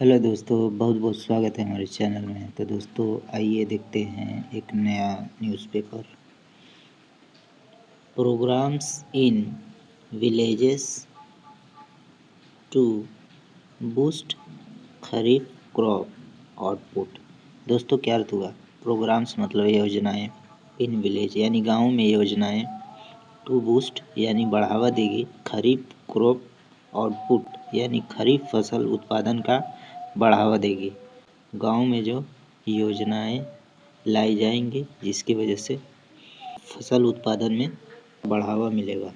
Hello दोस्तों, बहुत बहुत स्वागत है हमारे चैनल में। तो दोस्तों आइए देखते हैं एक नया newspaper. Programmes in villages to boost kharif crop output. दोस्तों क्या अर्थ हुआ? प्रोग्राम्स मतलब योजनाएं, इन विलेज यानी गाँव में योजनाएं, टू बूस्ट यानी बढ़ावा देगी, खरीफ क्रॉप आउटपुट यानी खरीफ फसल उत्पादन का बढ़ावा देगी। गांव में जो योजनाएं लाई जाएंगी जिसकी वजह से फसल उत्पादन में बढ़ावा मिलेगा।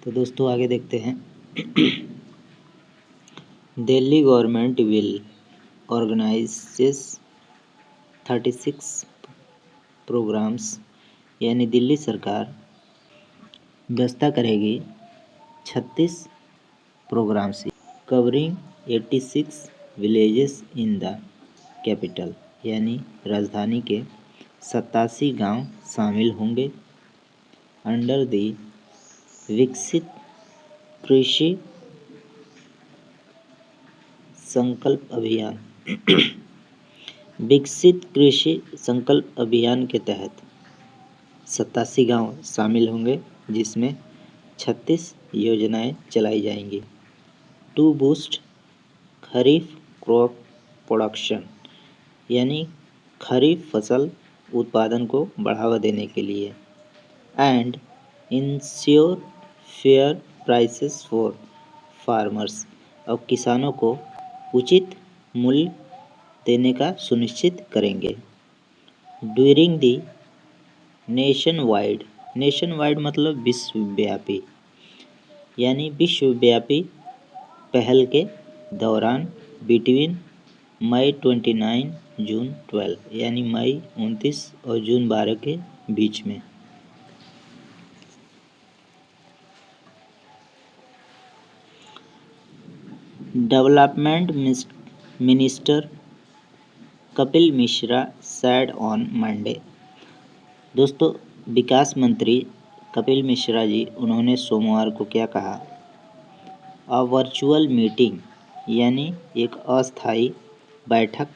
तो दोस्तों आगे देखते हैं। Delhi government will organises 36 programmes यानी दिल्ली सरकार दस्ता करेगी 36 programmes covering 86 villages in the capital यानी राजधानी के 87 गांव शामिल होंगे। अंडर द विकसित कृषि संकल्प अभियान विकसित कृषि संकल्प अभियान के तहत 87 गांव शामिल होंगे जिसमें 36 योजनाएं चलाई जाएंगी। To boost kharif crop production यानी खरीफ फसल उत्पादन को बढ़ावा देने के लिए। And ensure fair prices for farmers और किसानों को उचित मूल्य देने का सुनिश्चित करेंगे। ड्यूरिंग दी नेशन वाइड मतलब विश्वव्यापी यानी विश्वव्यापी पहल के दौरान बिटवीन मई 29 जून 12 यानी मई 29 और जून 12 के बीच में। Development minister Kapil Mishra sad on Monday. दोस्तों विकास मंत्री कपिल मिश्रा जी उन्होंने सोमवार को क्या कहा? अ वर्चुअल मीटिंग यानी एक अस्थायी बैठक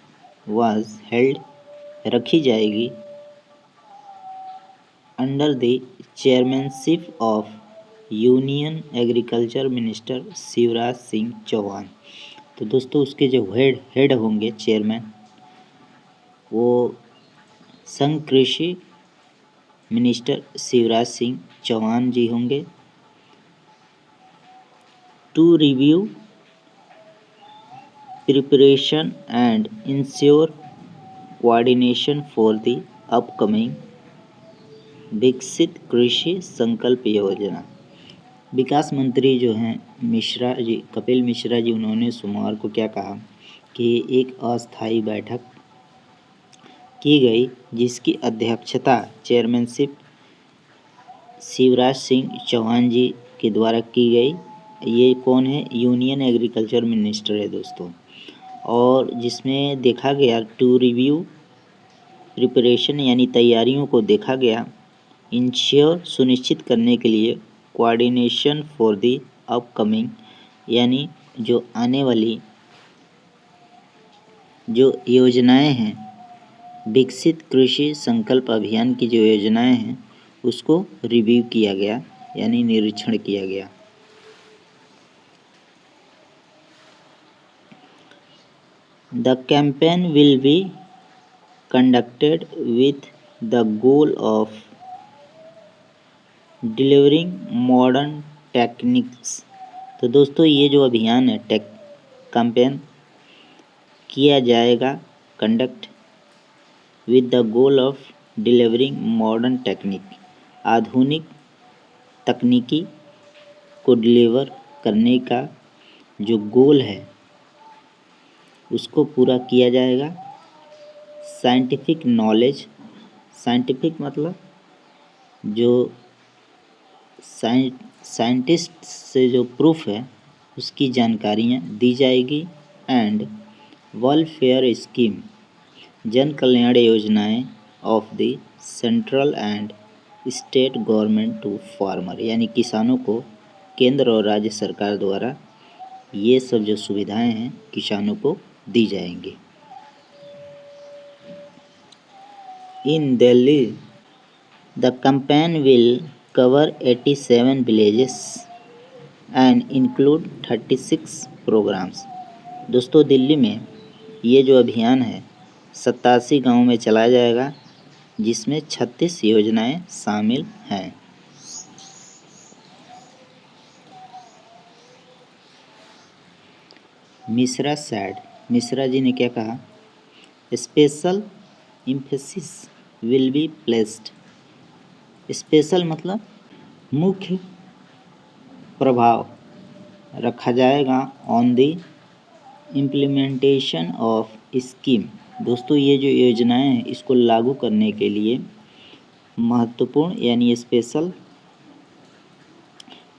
वाज हेल्ड रखी जाएगी under the chairmanship of union agriculture minister Shivraj Singh Chouhan. तो दोस्तों उसके जो हेड होंगे चेयरमैन वो संघ कृषि मिनिस्टर शिवराज सिंह चौहान जी होंगे। To review preparation and ensure coordination for the upcoming Viksit Krishi संकल्प योजना। विकास मंत्री जो हैं मिश्रा जी, कपिल मिश्रा जी, उन्होंने सोमवार को क्या कहा कि एक अस्थायी बैठक की गई जिसकी अध्यक्षता चेयरमैनशिप शिवराज सिंह चौहान जी के द्वारा की गई। ये कौन है? यूनियन एग्रीकल्चर मिनिस्टर है दोस्तों। और जिसमें देखा गया टू रिव्यू प्रिपरेशन यानी तैयारियों को देखा गया, इंश्योर सुनिश्चित करने के लिए, कोऑर्डिनेशन फॉर द अपकमिंग यानी जो आने वाली जो योजनाएं हैं विकसित कृषि संकल्प अभियान की जो योजनाएं हैं उसको रिव्यू किया गया यानी निरीक्षण किया गया। The campaign will be conducted with the goal of delivering modern techniques. तो दोस्तों ये जो अभियान है कैंपेन किया जाएगा conduct with the goal of delivering modern technique, आधुनिक तकनीकी को डिलीवर करने का जो गोल है उसको पूरा किया जाएगा। साइंटिफिक नॉलेज, साइंटिफिक मतलब जो साइंटिस्ट से जो प्रूफ है उसकी जानकारियाँ दी जाएगी। एंड वेलफेयर स्कीम जन कल्याण योजनाएं of the central and state government to farmer यानी किसानों को केंद्र और राज्य सरकार द्वारा ये सब जो सुविधाएं हैं किसानों को दी जाएंगी। In Delhi the campaign will cover 87 villages and include 36 programmes. दोस्तों दिल्ली में ये जो अभियान है 87 गाँव में चलाया जाएगा, जिसमें 36 योजनाएं शामिल हैं। मिश्रा सैड, मिश्रा जी ने क्या कहा? Special emphasis will be placed. Special मतलब मुख्य प्रभाव रखा जाएगा on the implementation of scheme. दोस्तों ये जो योजनाएं हैं इसको लागू करने के लिए महत्वपूर्ण यानी स्पेशल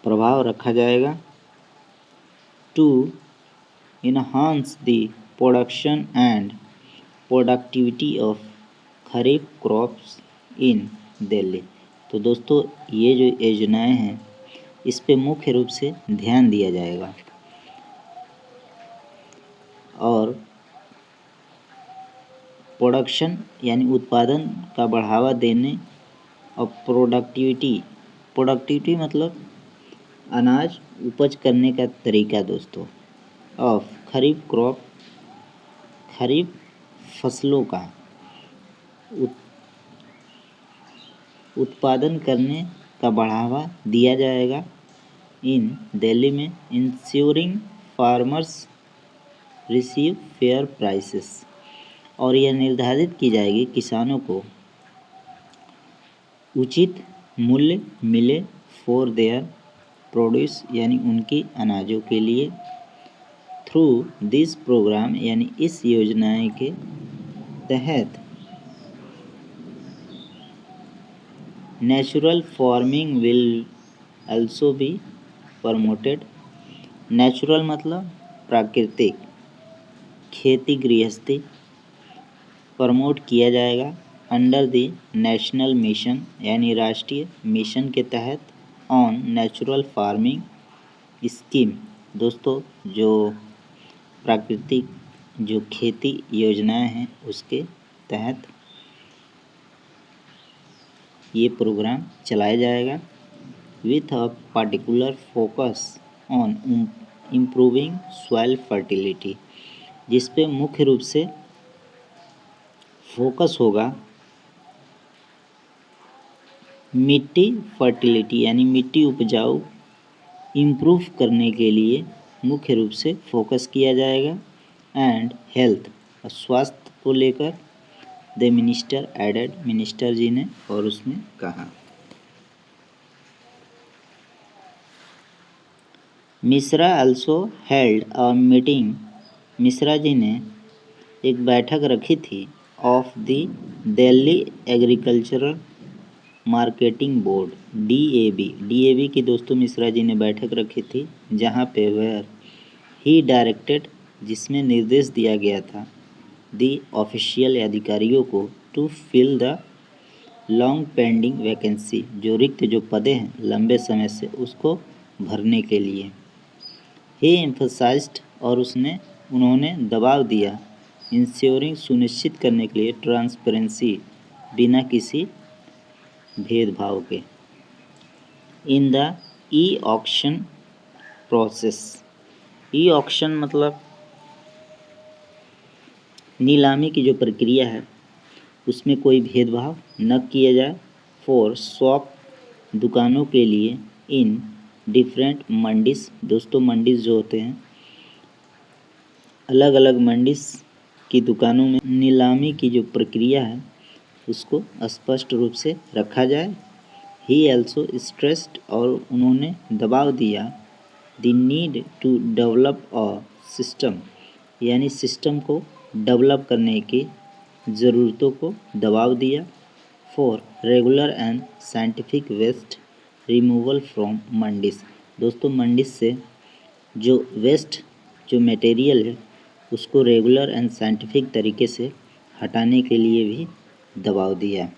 प्रभाव रखा जाएगा to enhance the production and productivity of kharif crops in Delhi. तो दोस्तों ये जो योजनाएं हैं इस पे मुख्य रूप से ध्यान दिया जाएगा और प्रोडक्शन यानी उत्पादन का बढ़ावा देने और प्रोडक्टिविटी मतलब अनाज उपज करने का तरीका दोस्तों ऑफ खरीफ क्रॉप, खरीफ फसलों का उत्पादन करने का बढ़ावा दिया जाएगा इन दिल्ली में ensuring farmers receive fair prices. और यह निर्धारित की जाएगी किसानों को उचित मूल्य मिले फॉर देयर प्रोड्यूस यानी उनकी अनाजों के लिए थ्रू दिस प्रोग्राम यानी इस योजनाएं के तहत natural farming will also be promoted. Natural मतलब प्राकृतिक खेती गृहस्थी प्रमोट किया जाएगा अंडर द नेशनल मिशन यानी राष्ट्रीय मिशन के तहत ऑन नेचुरल फार्मिंग स्कीम। दोस्तों जो प्राकृतिक जो खेती योजनाएं हैं उसके तहत ये प्रोग्राम चलाया जाएगा with a particular focus on improving soil fertility, जिस पे मुख्य रूप से फोकस होगा मिट्टी फर्टिलिटी यानी मिट्टी उपजाऊ इम्प्रूव करने के लिए मुख्य रूप से फोकस किया जाएगा एंड हेल्थ स्वास्थ्य को लेकर the minister added, minister ji ने और उसमें कहा। Mishra also held a meeting, Mishra ji ने एक बैठक रखी थी of the Delhi agricultural marketing board DAB की दोस्तों मिश्रा जी ने बैठक रखी थी जहाँ पे वेयर ही डायरेक्टेड जिसमें निर्देश दिया गया था दी ऑफिशियल अधिकारियों को to fill the long pending vacancy जो रिक्त जो पदे हैं लंबे समय से उसको भरने के लिए ही एम्फसाइज्ड और उन्होंने दबाव दिया इंश्योरिंग सुनिश्चित करने के लिए ट्रांसपेरेंसी बिना किसी भेदभाव के in the e auction process. E auction मतलब नीलामी की जो प्रक्रिया है उसमें कोई भेदभाव न किया जाए फॉर शॉप दुकानों के लिए इन डिफरेंट मंडीज। दोस्तों मंडीज जो होते हैं अलग अलग मंडीज की दुकानों में नीलामी की जो प्रक्रिया है उसको स्पष्ट रूप से रखा जाए। ही also स्ट्रेस्ड और उन्होंने दबाव दिया the need to develop a system यानी सिस्टम को डेवलप करने की ज़रूरतों को दबाव दिया for regular and scientific waste removal from mandis. दोस्तों मंडीज से जो वेस्ट जो मटेरियल है उसको रेगुलर एंड साइंटिफिक तरीके से हटाने के लिए भी दबाव दिया।